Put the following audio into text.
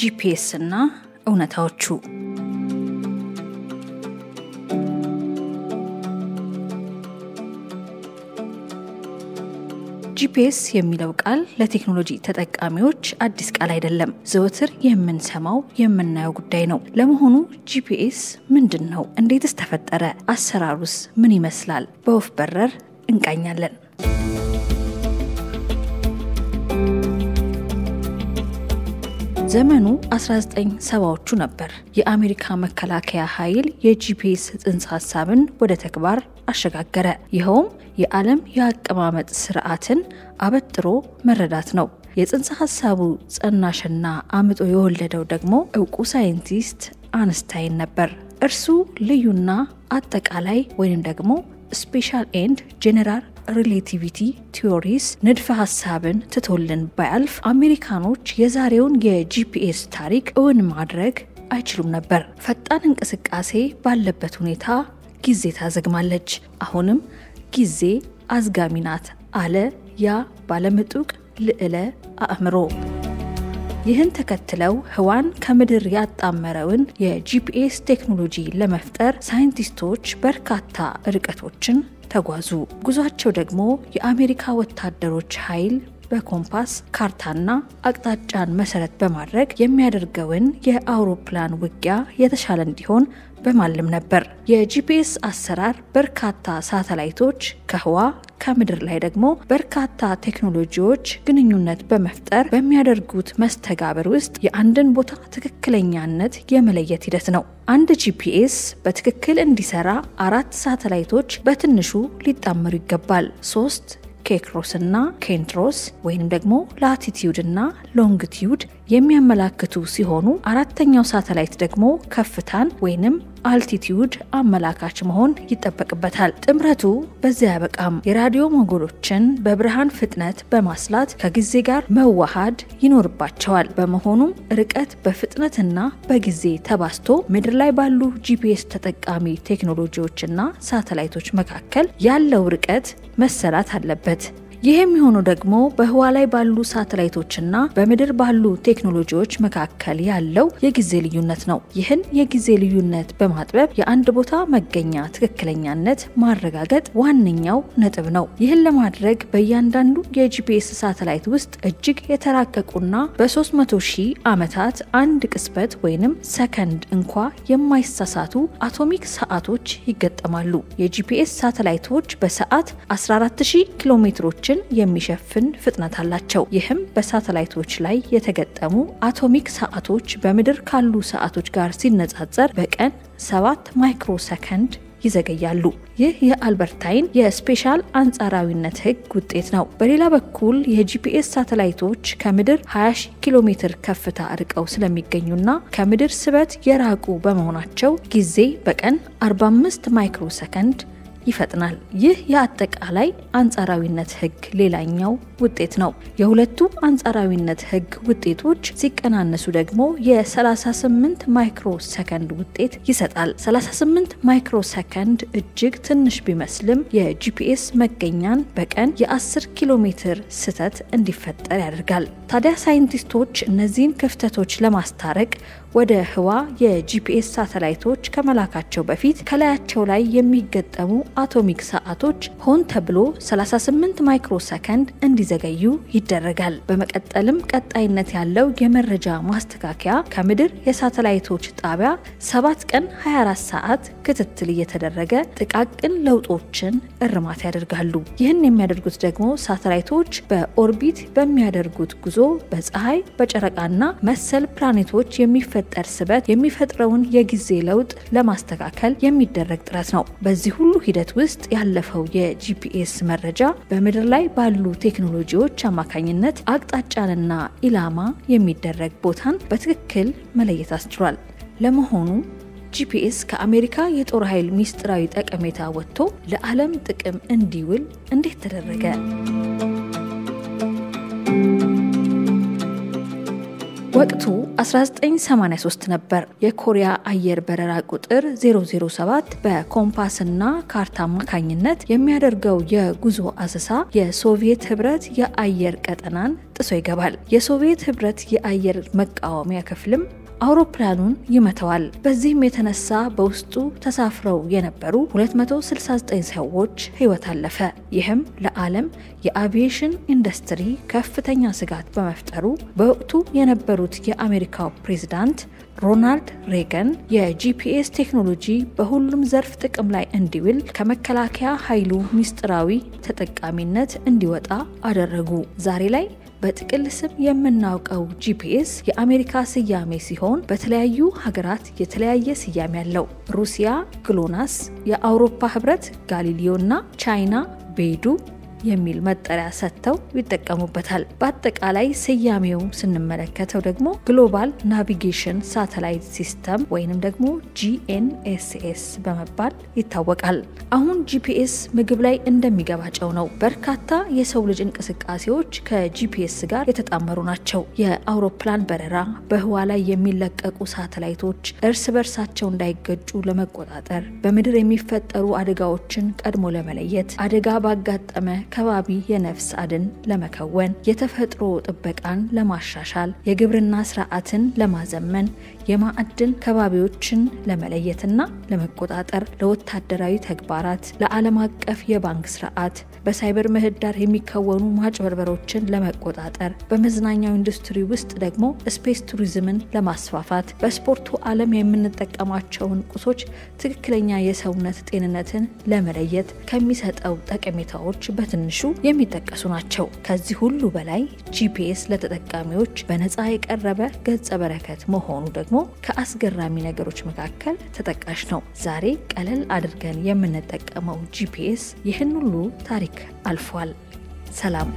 ጂፒኤስ እና እውነታዎቹ ጂፒኤስ የሚለው ቃል ለቴክኖሎጂ ተጠቃሚዎች አዲስ ቃል አይደለም። ዘወትር የምንሰማው የምናየው ጉዳይ ነው። ለመሆኑ ጂፒኤስ ምንድነው? እንዴትስ ተፈጠረ? አሰራሩስ ምን ይመስላል? በወፍ በረር እንቃኛለን። ዘመኑ 1970ዎቹ ነበር። የአሜሪካ መከላከያ ኃይል የጂፒኤስ ጽንሰ ሐሳብን ወደ ተግባር አሸጋገረ። ይኸውም የዓለም የአቀማመጥ ስርዓትን አበጥሮ መረዳት ነው። የጽንሰ ሐሳቡ ጸናሽና አምጦ የወለደው ደግሞ ዕውቁ ሳይንቲስት አንስታይን ነበር። እርሱ ልዩና አጠቃላይ ወይንም ደግሞ ስፔሻል ኤንድ ጄኔራል ሪሌቲቪቲ ቲዮሪስ ንድፈ ሐሳብን ትቶልን ባያልፍ አሜሪካኖች የዛሬውን የጂፒኤስ ታሪክ እውን ማድረግ አይችሉም ነበር። ፈጣን እንቅስቃሴ ባለበት ሁኔታ ጊዜ ታዘግማለች። አሁንም ጊዜ አዝጋሚ ናት አለ ያ ባለምጡቅ ልዕለ አእምሮ። ይህን ተከትለው ህዋን ከምድር ያጣመረውን የጂፒኤስ ቴክኖሎጂ ለመፍጠር ሳይንቲስቶች በርካታ ርቀቶችን ተጓዙ። ጉዟቸው ደግሞ የአሜሪካ ወታደሮች ኃይል በኮምፓስ ካርታና አቅጣጫን መሰረት በማድረግ የሚያደርገውን የአውሮፕላን ውጊያ የተሻለ እንዲሆን በማለም ነበር። የጂፒኤስ አሰራር በርካታ ሳተላይቶች ከህዋ ከምድር ላይ ደግሞ በርካታ ቴክኖሎጂዎች ግንኙነት በመፍጠር በሚያደርጉት መስተጋብር ውስጥ የአንድን ቦታ ትክክለኛነት የመለየት ሂደት ነው። አንድ ጂፒኤስ በትክክል እንዲሰራ 4 ሳተላይቶች በትንሹ ሊጣመሩ ይገባል። 3 ኬክሮስ እና ኬንትሮስ ወይንም ደግሞ ላቲቲዩድ እና ሎንግቲዩድ የሚያመላክቱ ሲሆኑ 4ኛው ሳተላይት ደግሞ ከፍታን ወይንም አልቲቲዩድ አመላካች መሆን ይጠበቅበታል። ጥምረቱ በዚያ ያበቃም። የራዲዮ ሞገዶችን በብርሃን ፍጥነት በማስላት ከጊዜ ጋር መዋሃድ ይኖርባቸዋል። በመሆኑም ርቀት በፍጥነትና በጊዜ ተባስቶ ምድር ላይ ባሉ ጂፒኤስ ተጠቃሚ ቴክኖሎጂዎችና ሳተላይቶች መካከል ያለው ርቀት መሰላት አለበት። ይህ የሚሆነው ደግሞ በህዋ ላይ ባሉ ሳተላይቶችና በምድር ባሉ ቴክኖሎጂዎች መካከል ያለው የጊዜ ልዩነት ነው። ይህን የጊዜ ልዩነት በማጥበብ የአንድ ቦታ መገኛ ትክክለኛነት ማረጋገጥ ዋነኛው ነጥብ ነው። ይህን ለማድረግ በእያንዳንዱ የጂፒኤስ ሳተላይት ውስጥ እጅግ የተራቀቁና በ300,000 ዓመታት አንድ ቅጽበት ወይንም ሰከንድ እንኳ የማይሳሳቱ አቶሚክ ሰዓቶች ይገጠማሉ። የጂፒኤስ ሳተላይቶች በሰዓት 14,000 ኪሎሜትሮች የሚሸፍን ፍጥነት አላቸው። ይህም በሳተላይቶች ላይ የተገጠሙ አቶሚክ ሰዓቶች በምድር ካሉ ሰዓቶች ጋር ሲነጻጸር በቀን 7 ማይክሮ ሰከንድ ይዘገያሉ። ይህ የአልበርታይን የስፔሻል አንጻራዊነት ህግ ውጤት ነው። በሌላ በኩል የጂፒኤስ ሳተላይቶች ከምድር 20,000 ኪሎ ሜትር ከፍታ ርቀው ስለሚገኙና ከምድር ስበት የራቁ በመሆናቸው ጊዜ በቀን 45 ማይክሮ ሰከንድ ይፈጥናል። ይህ የአጠቃላይ አንጻራዊነት ህግ ሌላኛው ውጤት ነው። የሁለቱ አንጻራዊነት ህግ ውጤቶች ሲቀናነሱ ደግሞ የ38 ማይክሮ ሰከንድ ውጤት ይሰጣል። 38 ማይክሮ ሰከንድ እጅግ ትንሽ ቢመስልም የጂፒኤስ መገኛን በቀን የ10 ኪሎ ሜትር ስህተት እንዲፈጠር ያደርጋል። ታዲያ ሳይንቲስቶች እነዚህን ክፍተቶች ለማስታረቅ ወደ ህዋ የጂፒኤስ ሳተላይቶች ከመላካቸው በፊት ከላያቸው ላይ የሚገጠሙ አቶሚክ ሰዓቶች ሆን ተብሎ 38 ማይክሮ ሰከንድ እንዲዘገዩ ይደረጋል። በመቀጠልም ቀጣይነት ያለው የመረጃ ማስተካከያ ከምድር የሳተላይቶች ጣቢያ 7 ቀን 24 ሰዓት ክትትል እየተደረገ ጥቃቅን ለውጦችን እርማት ያደርጋሉ። ይህን የሚያደርጉት ደግሞ ሳተላይቶች በኦርቢት በሚያደርጉት ጉዞ በፀሐይ በጨረቃና መሰል ፕላኔቶች የሚፈጠር ስበት የሚፈጥረውን የጊዜ ለውጥ ለማስተካከል የሚደረግ ጥረት ነው። በዚህ ሁሉ ሂደት ውስጥ ያለፈው የጂፒኤስ መረጃ በምድር ላይ ባሉ ቴክኖሎጂዎች አማካኝነት አቅጣጫንና ኢላማ የሚደረግ ቦታን በትክክል መለየት አስችሏል። ለመሆኑ ጂፒኤስ ከአሜሪካ የጦር ኃይል ሚስጥራዊ ጠቀሜታ ወጥቶ ለዓለም ጥቅም እንዲውል እንዴት ተደረገ? ወቅቱ 1983 ነበር። የኮሪያ አየር በረራ ቁጥር 007 በኮምፓስና ካርታ አማካኝነት የሚያደርገው የጉዞ አሰሳ የሶቪየት ህብረት የአየር ቀጠናን ጥሶ ይገባል። የሶቪየት ህብረት የአየር መቃወሚያ ክፍልም አውሮፕላኑን ይመታዋል። በዚህም የተነሳ በውስጡ ተሳፍረው የነበሩ 269 ሰዎች ህይወት አለፈ። ይህም ለዓለም የአቪዬሽን ኢንዱስትሪ ከፍተኛ ስጋት በመፍጠሩ በወቅቱ የነበሩት የአሜሪካው ፕሬዝዳንት ሮናልድ ሬገን የጂፒኤስ ቴክኖሎጂ በሁሉም ዘርፍ ጥቅም ላይ እንዲውል ከመከላከያ ኃይሉ ሚስጥራዊ ተጠቃሚነት እንዲወጣ አደረጉ። ዛሬ ላይ በጥቅል ስም የምናውቀው ጂፒኤስ የአሜሪካ ስያሜ ሲሆን በተለያዩ ሀገራት የተለያየ ስያሜ ያለው። ሩሲያ ግሎናስ፣ የአውሮፓ ህብረት ጋሊሊዮና ቻይና ቤዱ የሚል መጠሪያ ሰጥተው ይጠቀሙበታል። በአጠቃላይ ስያሜው ስንመለከተው ደግሞ ግሎባል ናቪጌሽን ሳተላይት ሲስተም ወይንም ደግሞ GNSS በመባል ይታወቃል። አሁን ጂፒኤስ ምግብ ላይ እንደሚገባ ጨው ነው። በርካታ የሰው ልጅ እንቅስቃሴዎች ከጂፒኤስ ጋር የተጣመሩ ናቸው። የአውሮፕላን በረራ፣ በህዋ ላይ የሚለቀቁ ሳተላይቶች እርስ በርሳቸው እንዳይገጩ ለመቆጣጠር፣ በምድር የሚፈጠሩ አደጋዎችን ቀድሞ ለመለየት፣ አደጋ ባጋጠመ ከባቢ የነፍስ አድን ለመከወን፣ የተፈጥሮ ጥበቃን ለማሻሻል፣ የግብርና ስርዓትን ለማዘመን፣ የማዕድን ከባቢዎችን ለመለየትና ለመቆጣጠር፣ ለወታደራዊ ተግባራት፣ ለዓለም አቀፍ የባንክ ስርዓት፣ በሳይበር ምህዳር የሚከወኑ ማጭበርበሮችን ለመቆጣጠር፣ በመዝናኛው ኢንዱስትሪ ውስጥ ደግሞ ስፔስ ቱሪዝምን ለማስፋፋት፣ በስፖርቱ ዓለም የምንጠቀማቸውን ቁሶች ትክክለኛ የሰውነት ጤንነትን ለመለየት ከሚሰጠው ጠቀሜታዎች በትንሹ የሚጠቀሱ ናቸው። ከዚህ ሁሉ በላይ ጂፒኤስ ለተጠቃሚዎች በነፃ የቀረበ ገጸ በረከት መሆኑ ደግሞ ከአስገራሚ ነገሮች መካከል ተጠቃሽ ነው። ዛሬ ቀለል አድርገን የምንጠቀመው ጂፒኤስ ይህን ሁሉ ታሪክ አልፏል። ሰላም።